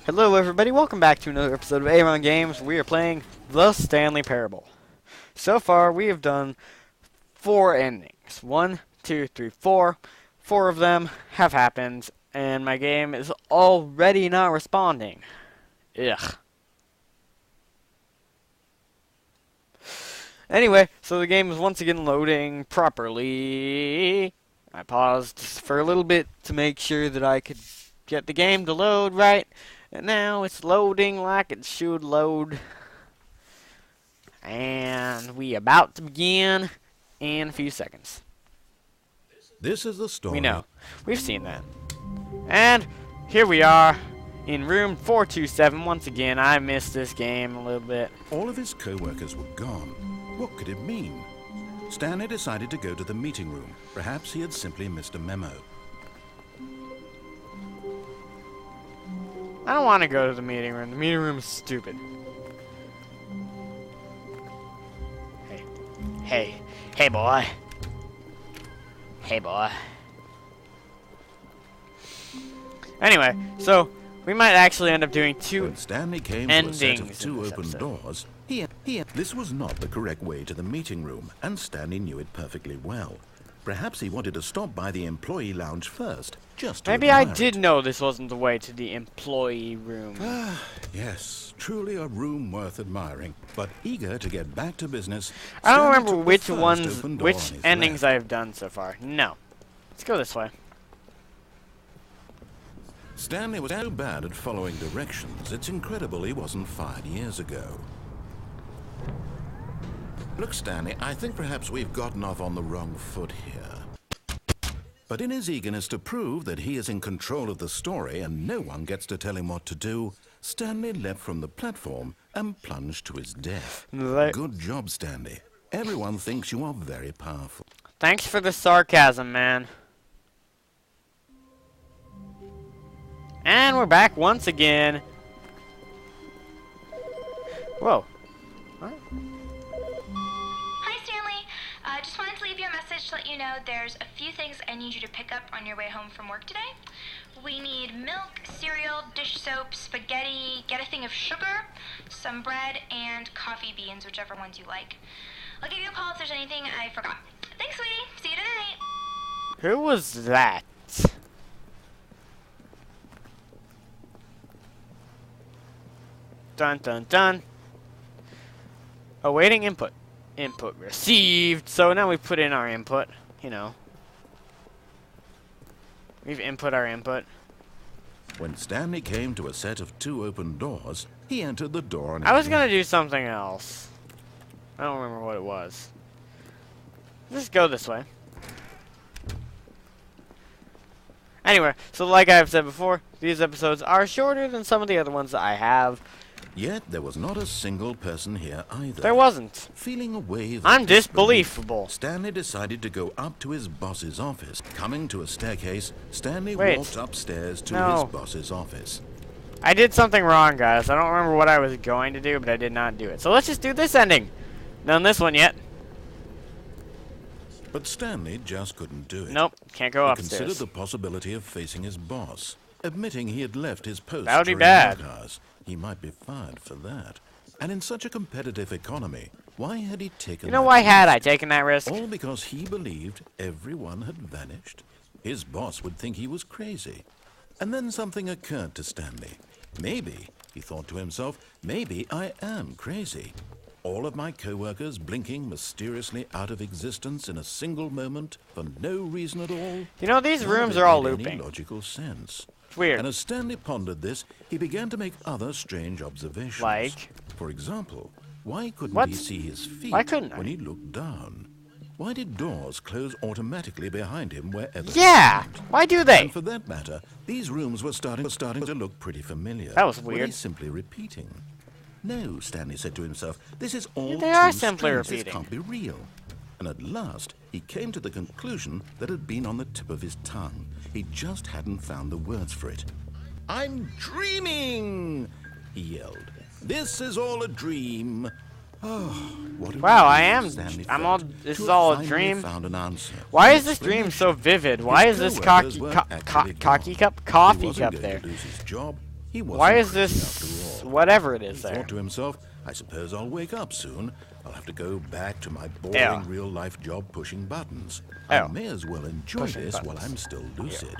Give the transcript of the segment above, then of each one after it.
Hello everybody, welcome back to another episode of A-RonGaming. We are playing The Stanley Parable. So far we have done 4 endings. 1, 2, 3, 4. 4 of them have happened, and my game is already not responding. Ugh. Anyway, so the game is once again loading properly. I paused for a little bit to make sure that I could get the game to load right. And now it's loading like it should load. And we about to begin in a few seconds. This is the story. We know. We've seen that. And here we are in room 427. Once again, I missed this game a little bit. All of his co-workers were gone. What could it mean? Stanley decided to go to the meeting room. Perhaps he had simply missed a memo. I don't want to go to the meeting room. The meeting room is stupid. Hey boy. Hey boy. Anyway, so we might actually end up doing 2 When Stanley came endings to a set of 2 in this open episode. doors, this was not the correct way to the meeting room, and Stanley knew it perfectly well. Perhaps he wanted to stop by the employee lounge first, just to Maybe I admire did it. know this wasn't the way to the employee room. Yes, truly a room worth admiring, but eager to get back to business. I don't Stanley remember took the which first ones, open door which on his endings left. I've done so far. No. Let's go this way. Stanley was so bad at following directions, it's incredible he wasn't fired years ago. Look, Stanley, I think perhaps we've gotten off on the wrong foot here. But in his eagerness to prove that he is in control of the story and no one gets to tell him what to do, Stanley leapt from the platform and plunged to his death. Good job, Stanley. Everyone thinks you are very powerful. Thanks for the sarcasm, man. And we're back once again. Whoa. What? Hi, Stanley. Just wanted to leave you a message to let you know there's a few things I need you to pick up on your way home from work today. We need milk, cereal, dish soap, spaghetti, get a thing of sugar, some bread, and coffee beans, whichever ones you like. I'll give you a call if there's anything I forgot. Thanks, sweetie. See you tonight. Who was that? Dun dun dun. Awaiting input. Input received. So now we put in our input. You know. We've input our input. When Stanley came to a set of 2 open doors, he entered the door on his I was gonna left. do something else. I don't remember what it was. Let's go this way. Anyway, so like I've said before, these episodes are shorter than some of the other ones that I have. Yet there was not a single person here either. There wasn't. Feeling a wave of I'm disbelief, disbelievable. Stanley decided to go up to his boss's office. Coming to a staircase, Stanley Wait. walked upstairs to No. his boss's office. I did something wrong, guys. I don't remember what I was going to do, but I did not do it. So let's just do this ending. Done this one yet. But Stanley just couldn't do it. Nope, can't go He upstairs. considered the possibility of facing his boss, admitting he had left his post That would be during bad. work hours. He might be fired for that. And in such a competitive economy, why had he taken You know that why risk? had I taken that risk? All because he believed everyone had vanished? His boss would think he was crazy. And then something occurred to Stanley. Maybe, he thought to himself, maybe I am crazy. All of my co-workers blinking mysteriously out of existence in a single moment for no reason at all. You know, these None of rooms it are all made any looping. logical sense. It's weird. And as Stanley pondered this, he began to make other strange observations. Like? For example, why couldn't What? he see his feet Why couldn't I? when he looked down? Why did doors close automatically behind him wherever Yeah! he went? Why do they? And for that matter, these rooms were starting to look pretty familiar. That was Were weird. they simply repeating? No, Stanley said to himself, this is all they are too simply strange. repeating. This can't be real. And at last, he came to the conclusion that had been on the tip of his tongue. He just hadn't found the words for it. I'm dreaming, he yelled. This is all a dream. Oh, what a Wow, I relief am. Stanley I'm felt all. to This is have all a finally dream. found an answer. Why An is this dream so explanation. vivid? Why is this His co-workers coffee were cup actually gone. He coffee wasn't cup going there? to lose his job. He wasn't Why is crazy this after all. whatever it He is there? thought to himself, I suppose I'll wake up soon. I'll have to go back to my boring real-life job pushing buttons. I may as well enjoy this while I'm still lucid.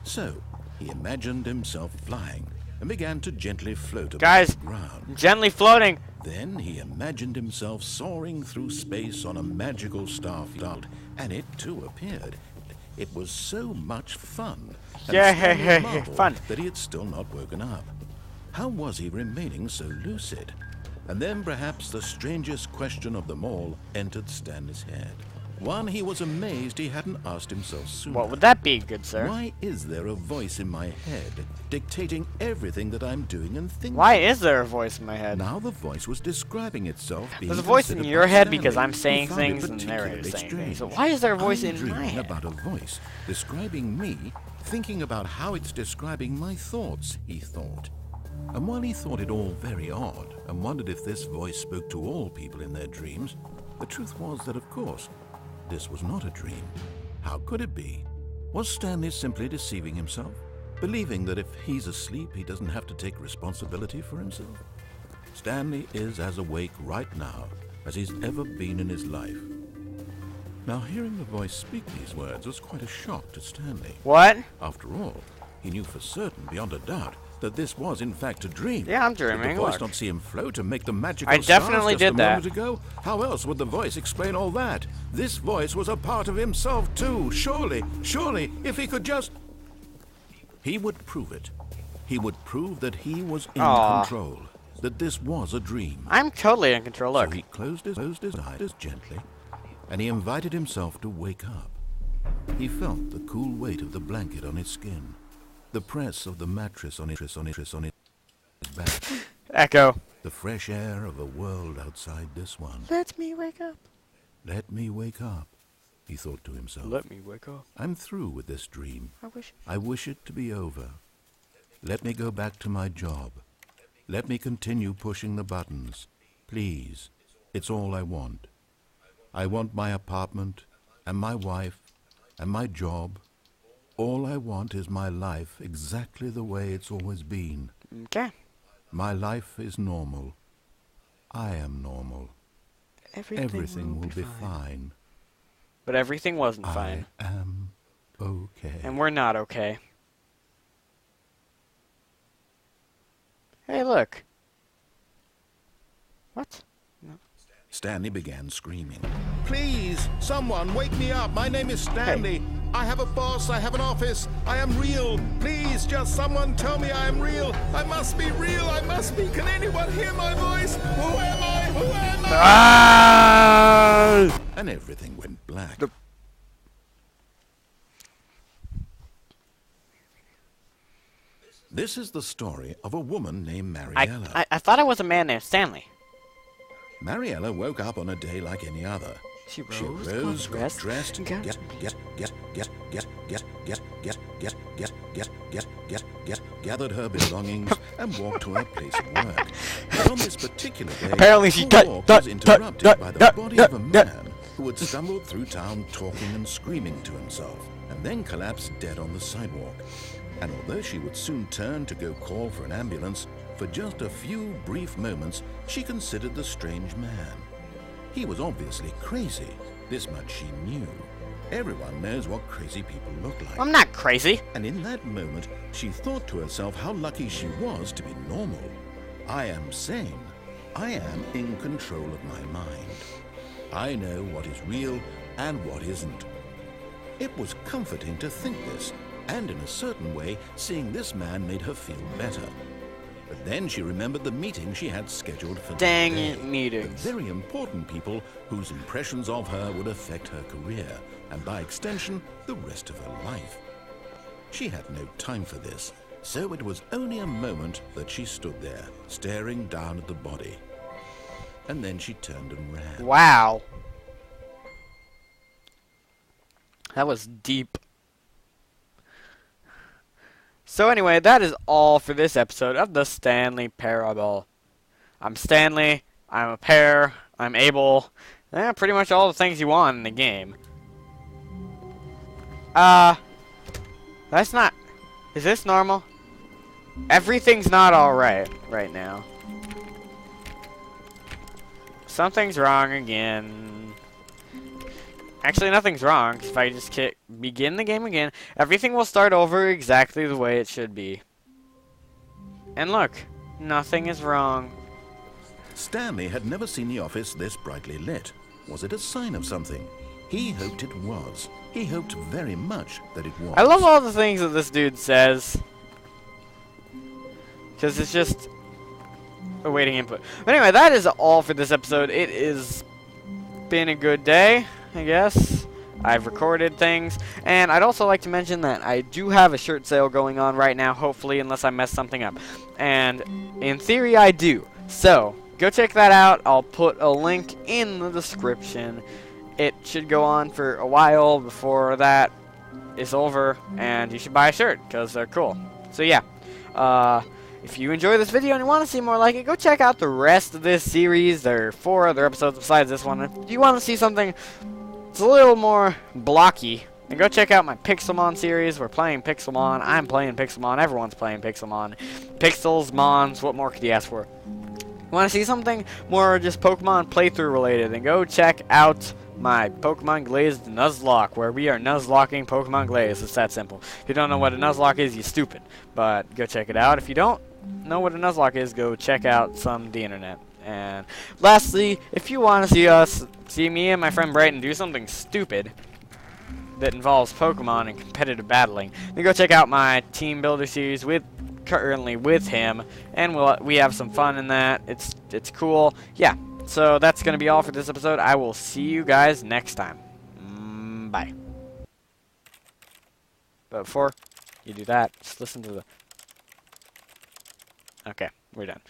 So, he imagined himself flying and began to gently float above the ground. Gently floating. Then he imagined himself soaring through space on a magical starfield, and it too appeared. It was so much fun. And Stanley marveled fun. that he had still not woken up. How was he remaining so lucid? And then perhaps the strangest question of them all entered Stanley's head. One he was amazed he hadn't asked himself sooner. What would that be, good sir? Why is there a voice in my head dictating everything that I'm doing and thinking? Why is there a voice in my head? Now the voice was describing itself. There's a voice in your head because I'm saying things and the narrator's saying things. So why is there a voice in my head? About a voice describing me, thinking about how it's describing my thoughts, he thought. And while he thought it all very odd and wondered if this voice spoke to all people in their dreams, the truth was that, of course, this was not a dream. How could it be? Was Stanley simply deceiving himself, believing that if he's asleep, he doesn't have to take responsibility for himself? Stanley is as awake right now as he's ever been in his life. Now, hearing the voice speak these words was quite a shock to Stanley. What? After all, he knew for certain, beyond a doubt, that this was in fact a dream. Yeah, I'm dreaming. Did the voice not see him float and make the magical I definitely stars just did a that. moment ago? How else would the voice explain all that? This voice was a part of himself too. Surely, if he could just... He would prove it. He would prove that he was in control. That this was a dream. I'm totally in control, look. So he closed his eyes gently, and he invited himself to wake up. He felt the cool weight of the blanket on his skin. The press of the mattress on his back. Echo. The fresh air of a world outside this one. Let me wake up. Let me wake up, he thought to himself. Let me wake up. I'm through with this dream. I wish it to be over. Let me go back to my job. Let me continue pushing the buttons. Please, it's all I want. I want my apartment, and my wife, and my job. All I want is my life exactly the way it's always been. Okay. My life is normal. I am normal. Everything will be fine. But everything wasn't fine. I am okay. And we're not okay. Hey, look. What? No. Stanley began screaming. Please, someone, wake me up. My name is Stanley. Hey. I have a boss. I have an office. I am real. Please, just someone tell me I am real. I must be real. I must be. Can anyone hear my voice? Who am I? Who am I? Ah! And everything went black. This is the story of a woman named Mariella. I thought it was a man named Stanley. Mariella woke up on a day like any other. She rose, got dressed, gathered her belongings, and walked to her place of work. But on this particular day, apparently she was interrupted by the body of a man who had stumbled through town talking and screaming to himself, and then collapsed dead on the sidewalk. And although she would soon turn to go call for an ambulance, for just a few brief moments, she considered the strange man. He was obviously crazy. This much she knew. Everyone knows what crazy people look like. I'm not crazy. And in that moment, she thought to herself how lucky she was to be normal. I am sane. I am in control of my mind. I know what is real and what isn't. It was comforting to think this, and in a certain way, seeing this man made her feel better. But then she remembered the meeting she had scheduled for Dang that day. it, meetings. The very important people whose impressions of her would affect her career, and by extension, the rest of her life. She had no time for this, so it was only a moment that she stood there, staring down at the body. And then she turned and ran. Wow. That was deep. So anyway, that is all for this episode of the Stanley Parable. I'm Stanley, I'm a pair, I'm able, pretty much all the things you want in the game. That's not, is this normal? Everything's not alright right now. Something's wrong again. Actually, nothing's wrong. If I just begin the game again, everything will start over exactly the way it should be. And look, nothing is wrong. Stanley had never seen the office this brightly lit. Was it a sign of something? He hoped it was. He hoped very much that it was. I love all the things that this dude says. Because it's just awaiting input. But anyway, that is all for this episode. It has been a good day, I guess. I've recorded things. And I'd also like to mention that I do have a shirt sale going on right now, hopefully, unless I mess something up. And in theory, I do. So, go check that out. I'll put a link in the description. It should go on for a while before that is over. And you should buy a shirt, because they're cool. So, yeah. If you enjoy this video and you want to see more like it, go check out the rest of this series. There are 4 other episodes besides this one. If you want to see something that's a little more blocky, then go check out my Pixelmon series. We're playing Pixelmon. I'm playing Pixelmon. Everyone's playing Pixelmon. Pixels, Mons, what more could you ask for? Want to see something more just Pokemon playthrough related, then go check out my Pokemon Glazed Nuzlocke, where we are Nuzlocking Pokemon Glaze. It's that simple. If you don't know what a Nuzlocke is, you're stupid. But go check it out. If you don't know what a Nuzlocke is, go check out the internet. And lastly, if you want to see me and my friend Brighton do something stupid that involves Pokemon and competitive battling, then go check out my Team Builder series currently with him, and we have some fun in that. It's cool. Yeah. So that's going to be all for this episode. I will see you guys next time. Bye. But before you do that, just listen to the... Okay, we're done.